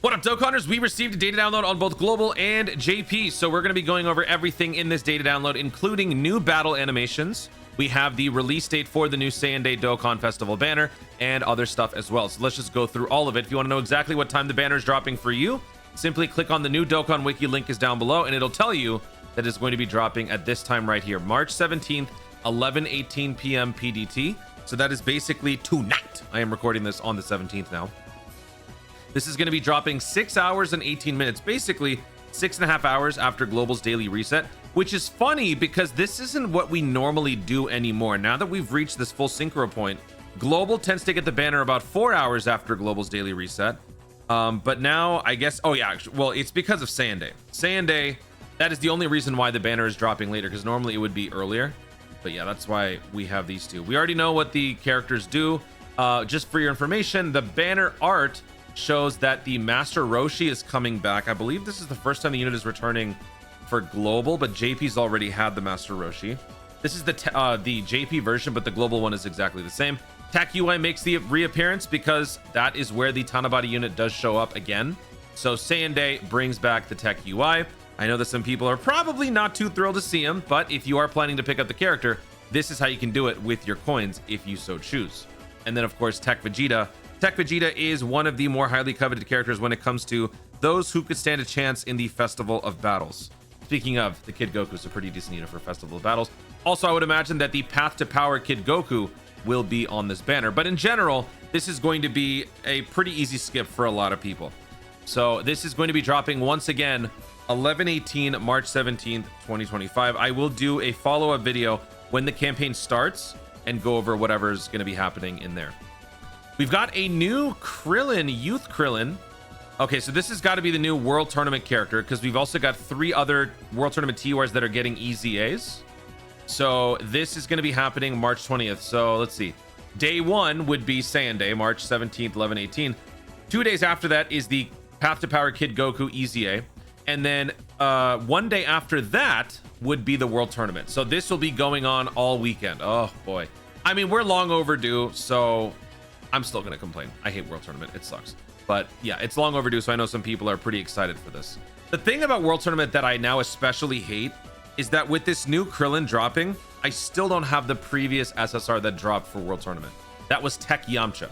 What up, Dokkanners? We received a data download on both global and JP, so we're going to be going over everything in this data download, including new battle animations. We have the release date for the new Saiyan Day Dokkan Festival banner and other stuff as well. So let's just go through all of it. If you want to know exactly what time the banner is dropping for you, simply click on the new Dokkan Wiki, link is down below, and it'll tell you that it's going to be dropping at this time right here, March 17th, 11:18 p.m. PDT. So that is basically tonight. I am recording this on the 17th now. This is going to be dropping 6 hours and 18 minutes, basically 6.5 hours after Global's daily reset, which is funny because this isn't what we normally do anymore. Now that we've reached this full synchro point, Global tends to get the banner about 4 hours after Global's daily reset. But now I guess, oh yeah, well, it's because of Saiyan Day. Saiyan Day, that is the only reason why the banner is dropping later, because normally it would be earlier. But yeah, that's why we have these two. We already know what the characters do. Just for your information, the banner art shows that the Master Roshi is coming back. I believe this is the first time the unit is returning for Global, but JP's already had the Master Roshi. This is the JP version, but the Global one is exactly the same. Tech UI makes the reappearance because that is where the Tanabata unit does show up again. So Saiyan Day brings back the Tech UI. I know that some people are probably not too thrilled to see him, but if you are planning to pick up the character, this is how you can do it with your coins if you so choose. And then of course, Tech Vegeta. Tech Vegeta is one of the more highly coveted characters when it comes to those who could stand a chance in the Festival of Battles. Speaking of, the Kid Goku is a pretty decent unit for Festival of Battles. Also, I would imagine that the Path to Power Kid Goku will be on this banner. But in general, this is going to be a pretty easy skip for a lot of people. So this is going to be dropping once again, 11/18, March 17th, 2025. I will do a follow-up video when the campaign starts and go over whatever's going to be happening in there. We've got a new Krillin, Youth Krillin. Okay, so this has got to be the new World Tournament character because we've also got 3 other World Tournament TURs that are getting EZAs. So this is going to be happening March 20th. So let's see. Day 1 would be Saiyan Day, March 17th, 11/18. 2 days after that is the Path to Power Kid Goku EZA. And then 1 day after that would be the World Tournament. So this will be going on all weekend. Oh boy. I mean, we're long overdue, so I'm still going to complain. I hate World Tournament. It sucks. But yeah, it's long overdue, so I know some people are pretty excited for this. The thing about World Tournament that I now especially hate is that with this new Krillin dropping, I still don't have the previous SSR that dropped for World Tournament. That was Tech Yamcha.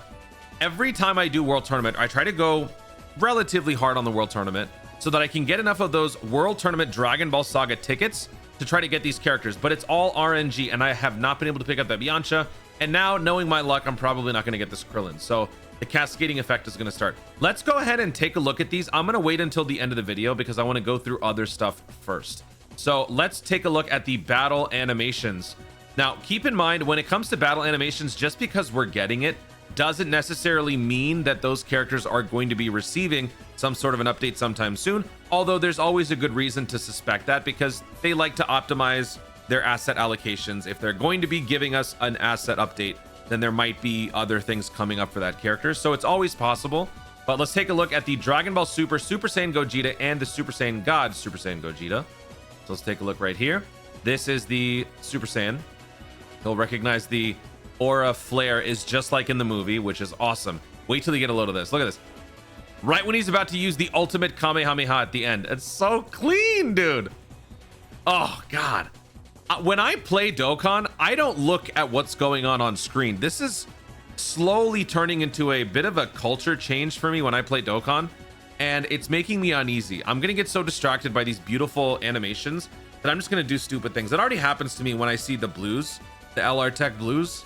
Every time I do World Tournament, I try to go relatively hard on the World Tournament so that I can get enough of those World Tournament Dragon Ball Saga tickets to try to get these characters. But it's all RNG, and I have not been able to pick up that Yamcha. And now, knowing my luck, I'm probably not going to get this Krillin. So the cascading effect is going to start. Let's go ahead and take a look at these. I'm going to wait until the end of the video because I want to go through other stuff first. So let's take a look at the battle animations. Now, keep in mind, when it comes to battle animations, just because we're getting it doesn't necessarily mean that those characters are going to be receiving some sort of an update sometime soon. Although there's always a good reason to suspect that because they like to optimize their asset allocations. If they're going to be giving us an asset update, then there might be other things coming up for that character. So it's always possible. But let's take a look at the Dragon Ball Super, Super Saiyan Gogeta, and the Super Saiyan God, Super Saiyan Gogeta. So let's take a look right here. This is the Super Saiyan. He'll recognize the aura flare is just like in the movie, which is awesome. Wait till you get a load of this. Look at this. Right when he's about to use the ultimate Kamehameha at the end. It's so clean, dude. Oh, God. When I play Dokkan, I don't look at what's going on screen. This is slowly turning into a bit of a culture change for me when I play Dokkan, and it's making me uneasy. I'm gonna get so distracted by these beautiful animations that I'm just gonna do stupid things. It already happens to me when I see the blues, the LR Tech blues.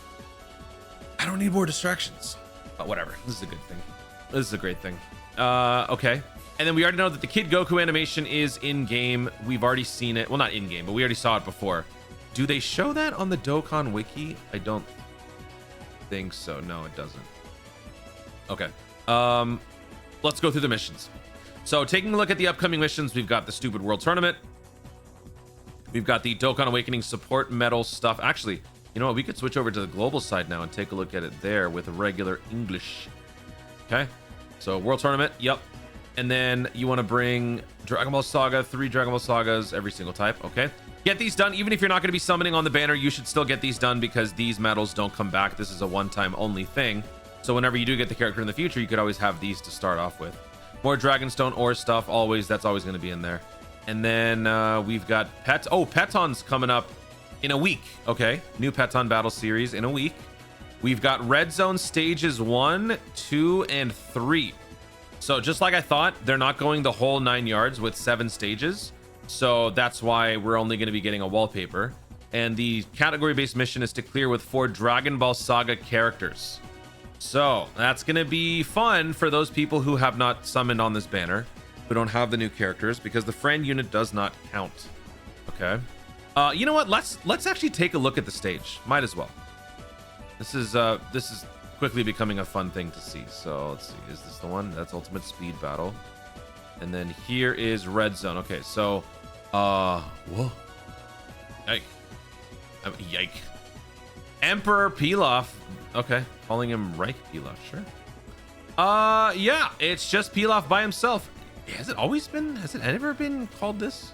I don't need more distractions, but whatever. This is a good thing. This is a great thing. Okay. And then we already know that the Kid Goku animation is in game. We've already seen it. Well, not in game, but we already saw it before. Do they show that on the Dokkan Wiki? I don't think so. No, it doesn't. Okay. Let's go through the missions. So taking a look at the upcoming missions, we've got the stupid World Tournament. We've got the Dokkan Awakening support medal stuff. Actually, you know what? We could switch over to the global side now and take a look at it there with regular English. Okay. So World Tournament. Yep. And then you want to bring Dragon Ball Saga, 3 Dragon Ball Sagas, every single type. Okay. Get these done. Even if you're not going to be summoning on the banner, you should still get these done because these medals don't come back. This is a one-time only thing. So whenever you do get the character in the future, you could always have these to start off with. More Dragonstone ore stuff, always. That's always going to be in there. And then we've got Peton's coming up in a week. Okay, new Peton battle series in a week. We've got Red Zone stages 1, 2, and 3. So just like I thought, they're not going the whole 9 yards with 7 stages. So that's why we're only going to be getting a wallpaper. And the category-based mission is to clear with 4 Dragon Ball Saga characters. So that's going to be fun for those people who have not summoned on this banner, who don't have the new characters, because the friend unit does not count. Okay. You know what? Let's actually take a look at the stage. Might as well. This is quickly becoming a fun thing to see. So let's see. Is this the one? That's Ultimate Speed Battle. And then here is Red Zone. Okay, so whoa. Yike. Emperor Pilaf. Okay, calling him Reich Pilaf, sure. Yeah, it's just Pilaf by himself. Has it ever been called this?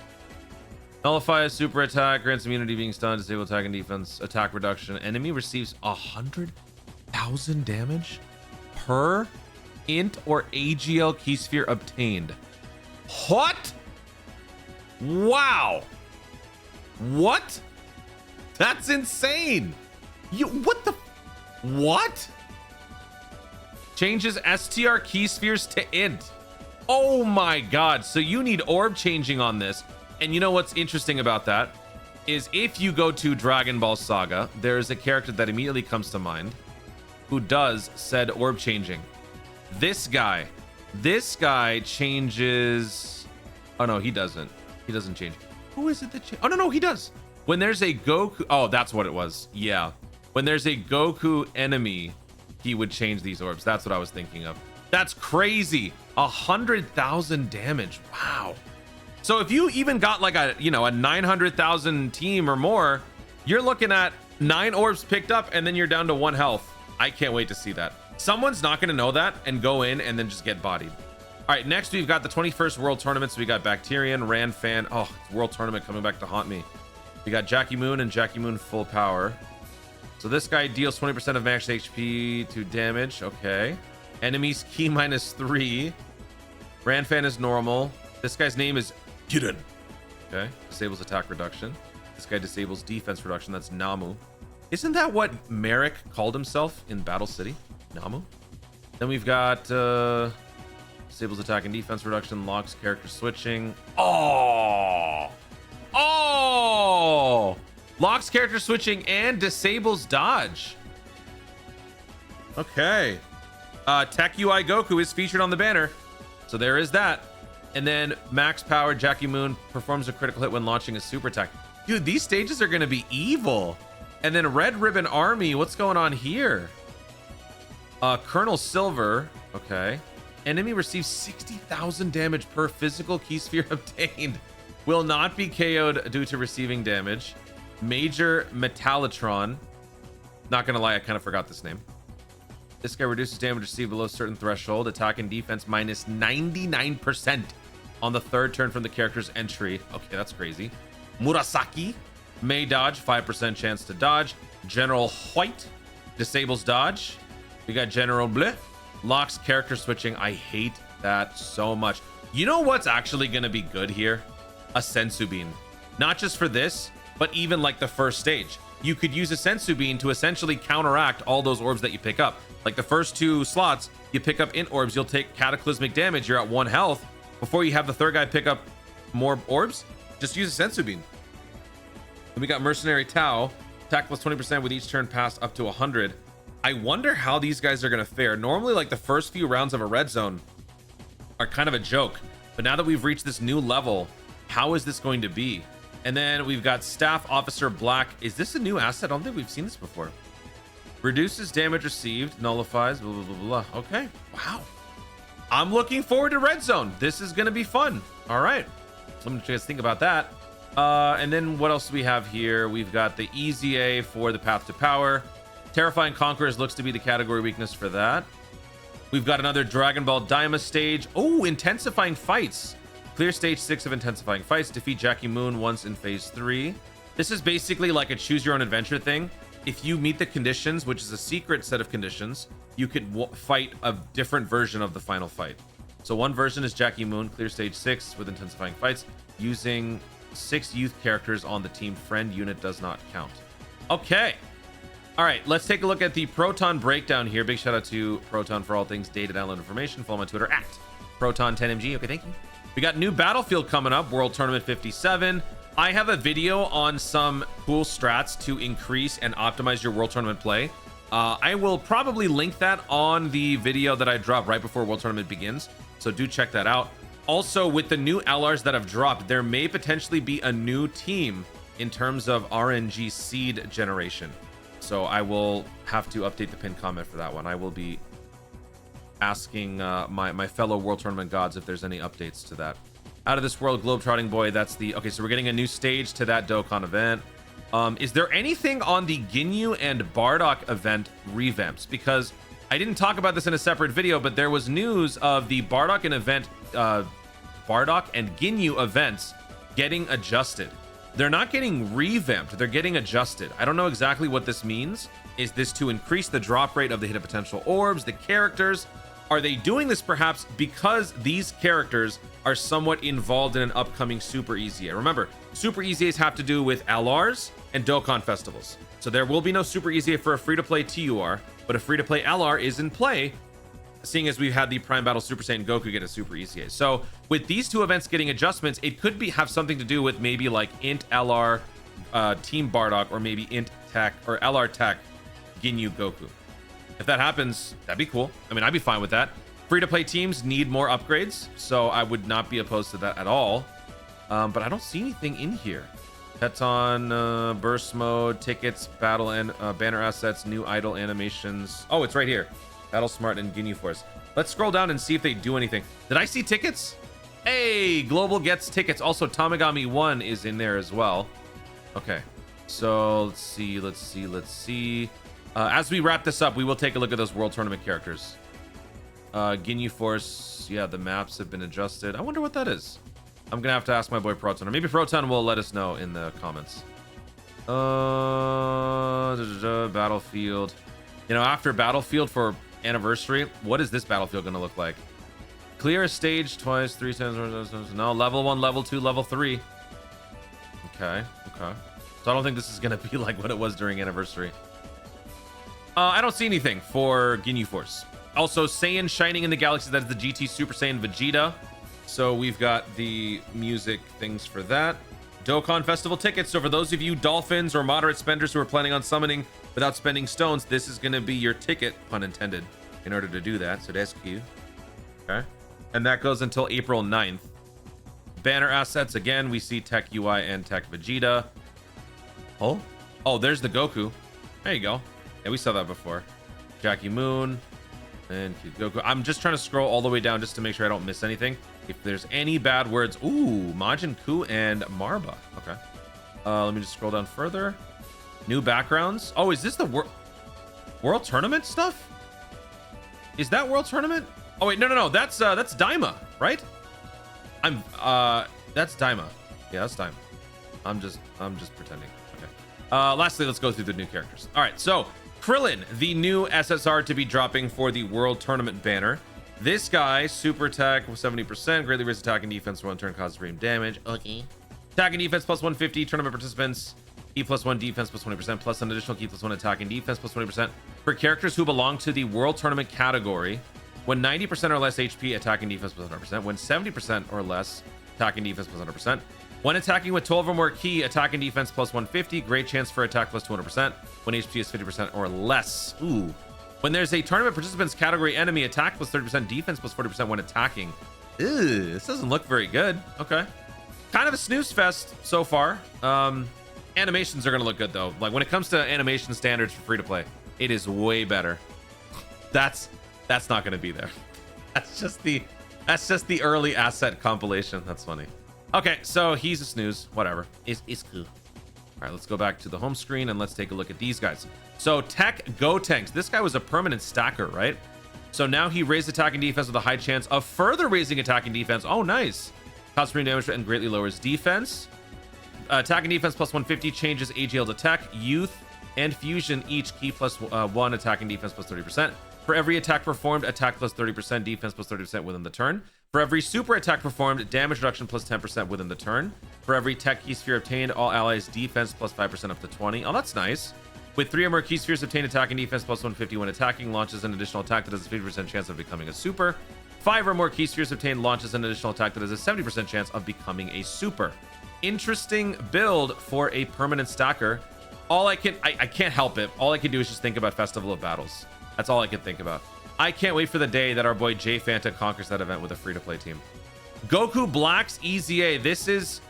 Nullify a super attack, grants immunity being stunned, disable attack and defense, attack reduction. Enemy receives 100,000 damage per int or AGL key sphere obtained. What? Wow. What? That's insane. What? Changes STR key spheres to int. Oh my god. So you need orb changing on this. And you know what's interesting about that is if you go to Dragon Ball Saga, there's a character that immediately comes to mind who does said orb changing. This guy changes. Oh no, he doesn't. He doesn't change. Who is it that oh no, he does. When there's a Goku, oh, that's what it was. Yeah. When there's a Goku enemy, he would change these orbs. That's what I was thinking of. That's crazy. 100,000 damage. Wow. So if you even got like a 900,000 team or more, you're looking at 9 orbs picked up and then you're down to 1 health. I can't wait to see that. Someone's not going to know that and go in and then just get bodied. All right, next we've got the 21st World Tournament. So we got Bacterian, Ranfan. Oh, it's World Tournament coming back to haunt me. We got Jackie Moon and Jackie Moon full power. So this guy deals 20% of max HP to damage. Okay. Enemies key -3. Ranfan is normal. This guy's name is Gideon. Okay. Disables attack reduction. This guy disables defense reduction. That's Namu. Isn't that what Merrick called himself in Battle City? Namu. Then we've got disables attack and defense reduction. Locks character switching. Oh. Locks character switching and disables dodge. Okay. Tech UI Goku is featured on the banner. So there is that. And then max power Jackie Moon performs a critical hit when launching a super attack. Dude, these stages are going to be evil. And then Red Ribbon Army. What's going on here? Colonel Silver. Okay. Enemy receives 60,000 damage per physical key sphere obtained. Will not be KO'd due to receiving damage. Major Metallitron. Not going to lie, I kind of forgot this name. This guy reduces damage received below a certain threshold. Attack and defense minus 99% on the 3rd turn from the character's entry. Okay, that's crazy. Murasaki may dodge, 5% chance to dodge. General White disables dodge. We got General Bleu. Locks character switching. I hate that so much. You know what's actually going to be good here? A Sensu Bean. Not just for this, but even like the first stage. You could use a Sensu Bean to essentially counteract all those orbs that you pick up. Like the first 2 slots, you pick up int orbs, you'll take cataclysmic damage, you're at 1 health. Before you have the 3rd guy pick up more orbs, just use a Sensu Bean. Then we got Mercenary Tau. Attack plus 20% with each turn passed up to 100. I wonder how these guys are going to fare. Normally, like the first few rounds of a red zone are kind of a joke. But now that we've reached this new level, how is this going to be? And then we've got Staff Officer Black. Is this a new asset? I don't think we've seen this before. Reduces damage received, nullifies, blah, blah, blah, blah. Okay, wow. I'm looking forward to Red Zone. This is going to be fun. All right. Let me just think about that. And then what else do we have here? We've got the EZA for the Path to Power. Terrifying Conquerors looks to be the category weakness for that. We've got another Dragon Ball Daima stage. Oh, Intensifying Fights. Clear stage 6 of Intensifying Fights. Defeat Jackie Moon once in phase 3. This is basically like a choose your own adventure thing. If you meet the conditions, which is a secret set of conditions, you could fight a different version of the final fight. So one version is Jackie Moon, clear stage 6 with intensifying fights. Using 6 youth characters on the team. Friend unit does not count. Okay. All right, let's take a look at the Proton breakdown here. Big shout out to Proton for all things data download information. Follow my Twitter at Proton10mg. Okay, thank you. We got new Battlefield coming up, World Tournament 57. I have a video on some cool strats to increase and optimize your World Tournament play. I will probably link that on the video that I drop right before World Tournament begins. So do check that out. Also, with the new LRs that have dropped, there may potentially be a new team in terms of RNG seed generation. So I will have to update the pinned comment for that one. I will be asking my fellow World Tournament gods if there's any updates to that. Out of this world globetrotting boy, that's the... Okay, so we're getting a new stage to that Dokkan event. Is there anything on the Ginyu and Bardock event revamps? Because I didn't talk about this in a separate video, but there was news of the Bardock and Ginyu events getting adjusted. They're not getting revamped, they're getting adjusted. I don't know exactly what this means. Is this to increase the drop rate of the hidden potential orbs, the characters? Are they doing this perhaps because these characters are somewhat involved in an upcoming Super EZA? Remember, Super EZAs have to do with LRs and Dokkan festivals. So there will be no Super EZA for a free-to-play TUR, but a free-to-play LR is in play, seeing as we've had the Prime Battle Super Saiyan Goku get a Super EZA. So with these two events getting adjustments, it could have something to do with maybe like Int LR Team Bardock, or maybe Int Tech or LR Tech Ginyu Goku. If that happens, that'd be cool. I mean, I'd be fine with that. Free-to-play teams need more upgrades, so I would not be opposed to that at all. But I don't see anything in here. Pets on burst mode, tickets, battle and banner assets, new idol animations. Oh, it's right here. Battle Smart and Ginyu Force. Let's scroll down and see if they do anything. Did I see tickets? Hey, Global gets tickets. Also, Tamagami 1 is in there as well. Okay, so let's see. As we wrap this up, we will take a look at those World Tournament characters. Ginyu Force, yeah, the maps have been adjusted. I wonder what that is. I'm gonna have to ask my boy Proton, or maybe Proton will let us know in the comments. Battlefield. You know, after Battlefield for Anniversary, what is this Battlefield gonna look like? Clear a stage twice, 3 times. No, level 1, level 2, level 3. Okay. So I don't think this is gonna be like what it was during Anniversary. I don't see anything for Ginyu Force. Also, Saiyan Shining in the Galaxy, that is the GT Super Saiyan Vegeta. So we've got the music things for that. Dokkan Festival tickets. So for those of you dolphins or moderate spenders who are planning on summoning without spending stones, this is going to be your ticket, pun intended, in order to do that. So that's cute. Okay. And that goes until April 9th. Banner assets. Again, we see Tech UI and Tech Vegeta. Oh, there's the Goku. There you go. Yeah, we saw that before. Jackie Moon and Goku. I'm just trying to scroll all the way down just to make sure I don't miss anything. If there's any bad words. Ooh, Majin Ku and Marba. Okay. Let me just scroll down further. New backgrounds. Oh, is this the World Tournament stuff? Is that World Tournament? Oh wait, no. That's Daima, right? That's Daima. Yeah, that's Daima. I'm just pretending. Okay. Lastly, let's go through the new characters. All right, so Krillin, the new SSR to be dropping for the World Tournament banner. This guy, super attack with 70%, greatly raises attack and defense for 1 turn, causes radiant damage. Okay. Attack and defense plus 150, tournament participants, key plus 1 defense plus 20%, plus an additional key plus 1 attack and defense plus 20% for characters who belong to the World Tournament category. When 90% or less HP, attack and defense plus 100%. When 70% or less, attack and defense plus 100%. When attacking with 12 or more key, attack and defense plus 150, great chance for attack plus 200%. When HP is 50% or less. Ooh. When there's a tournament participants category enemy, attack plus 30%, defense plus 40% when attacking. Ew, this doesn't look very good. Okay. Kind of a snooze fest so far. Animations are gonna look good though. Like when it comes to animation standards for free to play, it is way better. That's not gonna be there. That's just the early asset compilation. That's funny. Okay, so he's a snooze. Whatever. It's cool. All right, let's go back to the home screen and let's take a look at these guys. So Tech Gotenks. This guy was a permanent stacker, right? So now he raised attack and defense with a high chance of further raising attack and defense. Oh, nice. Causes supreme damage and greatly lowers defense. Attack and defense plus 150 changes AGL to Tech, Youth, and Fusion each key plus 1 attack and defense plus 30%. For every attack performed, attack plus 30%, defense plus 30% within the turn. For every super attack performed, damage reduction plus 10% within the turn. For every tech key sphere obtained, all allies defense plus 5% up to 20. Oh, that's nice. With 3 or more key spheres obtained, attack and defense plus 150 when attacking, launches an additional attack that has a 50% chance of becoming a super. 5 or more key spheres obtained, launches an additional attack that has a 70% chance of becoming a super. Interesting build for a permanent stacker. I can't help it. All I can do is just think about Festival of Battles. That's all I can think about. I can't wait for the day that our boy Jay Fanta conquers that event with a free-to-play team. Goku Black's EZA. This is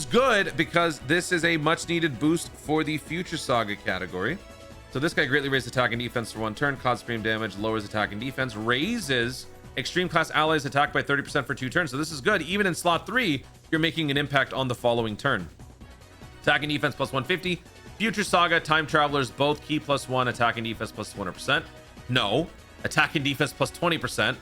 good because this is a much-needed boost for the Future Saga category. So this guy greatly raises attack and defense for 1 turn, causes extreme damage, lowers attack and defense, raises extreme class allies attack by 30% for 2 turns. So this is good. Even in slot 3, you're making an impact on the following turn. Attack and defense plus 150. Future Saga, Time Travelers, both key plus 1, attack and defense plus 200%. No. Attack and defense plus 20%.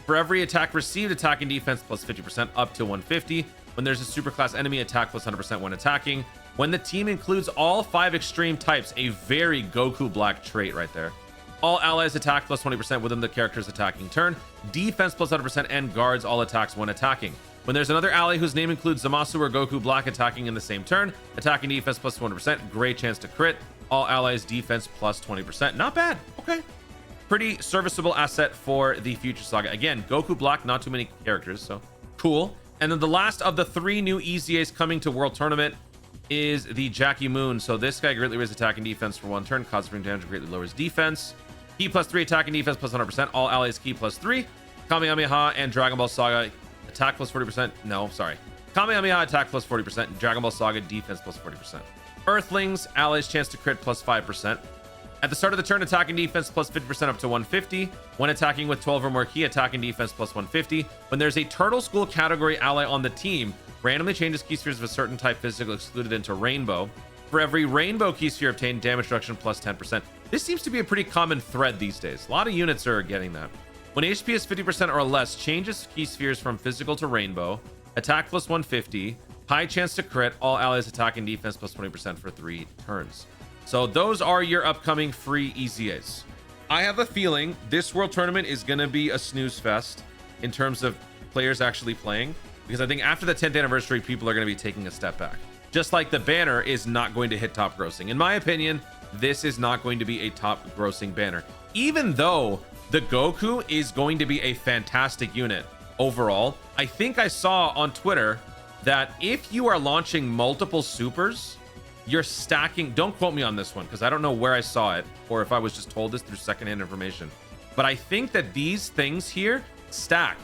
For every attack received, attack and defense plus 50% up to 150. When there's a superclass enemy, attack plus 100% when attacking. When the team includes all 5 extreme types, a very Goku Black trait right there. All allies attack plus 20% within the character's attacking turn. Defense plus 100% and guards all attacks when attacking. When there's another ally whose name includes Zamasu or Goku Black attacking in the same turn, attack and defense plus 200%, great chance to crit. All allies defense plus 20%. Not bad. Okay. Pretty serviceable asset for the Future Saga. Again, Goku Black, not too many characters, so cool. And then the last of the 3 new EZAs coming to World Tournament is the Jackie Moon. So this guy greatly raises attack and defense for 1 turn, causes extreme damage, greatly lowers defense. Key plus 3, attack and defense plus 100%. All allies key plus 3. Kamehameha and Dragon Ball Saga attack plus 40%. No, sorry. Kamehameha attack plus 40%. Dragon Ball Saga defense plus 40%. Earthlings, allies chance to crit plus 5%. At the start of the turn, attack and defense plus 50% up to 150. When attacking with 12 or more key, attack and defense plus 150. When there's a Turtle School category ally on the team, randomly changes key spheres of a certain type physical excluded into Rainbow. For every Rainbow key sphere obtained, damage reduction plus 10%. This seems to be a pretty common thread these days. A lot of units are getting that. When HP is 50% or less, changes key spheres from physical to Rainbow. Attack plus 150. High chance to crit. All allies attack and defense plus 20% for 3 turns. So those are your upcoming free EZAs. I have a feeling this World Tournament is going to be a snooze fest in terms of players actually playing, because I think after the 10th anniversary, people are going to be taking a step back. Just like the banner is not going to hit top grossing. In my opinion, this is not going to be a top grossing banner, even though the Goku is going to be a fantastic unit overall. I think I saw on Twitter that if you are launching multiple supers, you're stacking. Don't quote me on this one because I don't know where I saw it or if I was just told this through secondhand information, but I think that these things here stack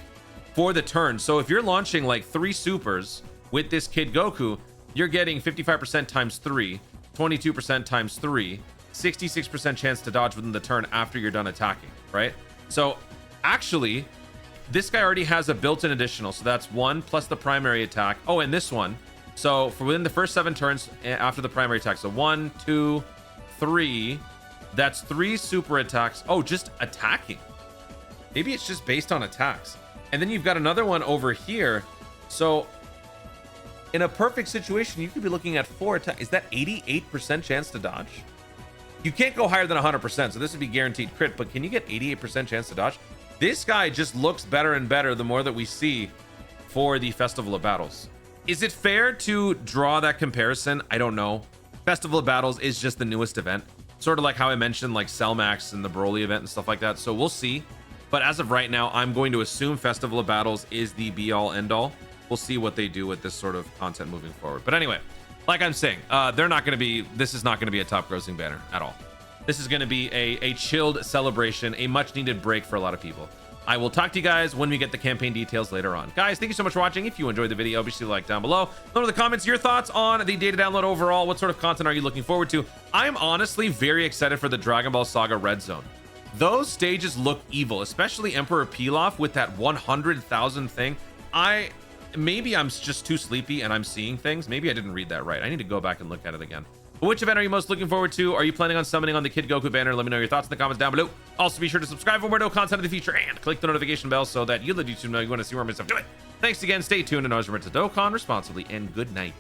for the turn. So if you're launching like 3 supers with this Kid Goku, you're getting 55% times 3, 22% times 3, 66% chance to dodge within the turn after you're done attacking, right? So actually, this guy already has a built-in additional, so that's 1 plus the primary attack. Oh, and this one. So for within the first 7 turns after the primary attack, so 1, 2, 3, that's 3 super attacks. Oh, just attacking. Maybe it's just based on attacks. And then you've got another one over here. So in a perfect situation, you could be looking at 4 attacks. Is that 88% chance to dodge? You can't go higher than 100%, so this would be guaranteed crit, but can you get 88% chance to dodge? This guy just looks better and better the more that we see for the Festival of Battles. Is it fair to draw that comparison? I don't know. Festival of Battles is just the newest event, sort of like how I mentioned like Cellmax and the Broly event and stuff like that, so we'll see. But as of right now, I'm going to assume Festival of Battles is the be-all end-all. We'll see what they do with this sort of content moving forward. But anyway, like I'm saying, this is not going to be a top grossing banner at all. This is going to be a chilled celebration, a much needed break for a lot of people. I will talk to you guys when we get the campaign details later on. Guys, thank you so much for watching. If you enjoyed the video, be sure to like down below. Let me know in the comments your thoughts on the data download overall. What sort of content are you looking forward to? I'm honestly very excited for the Dragon Ball Saga Red Zone. Those stages look evil, especially Emperor Pilaf with that 100,000 thing. Maybe I'm just too sleepy and I'm seeing things. Maybe I didn't read that right. I need to go back and look at it again. But which event are you most looking forward to? Are you planning on summoning on the Kid Goku banner? Let me know your thoughts in the comments down below. Also, be sure to subscribe for more no content in the future and click the notification bell so that you let YouTube know you want to see more of my stuff. Do it. Thanks again. Stay tuned and always remember to Dokkan responsibly and good night.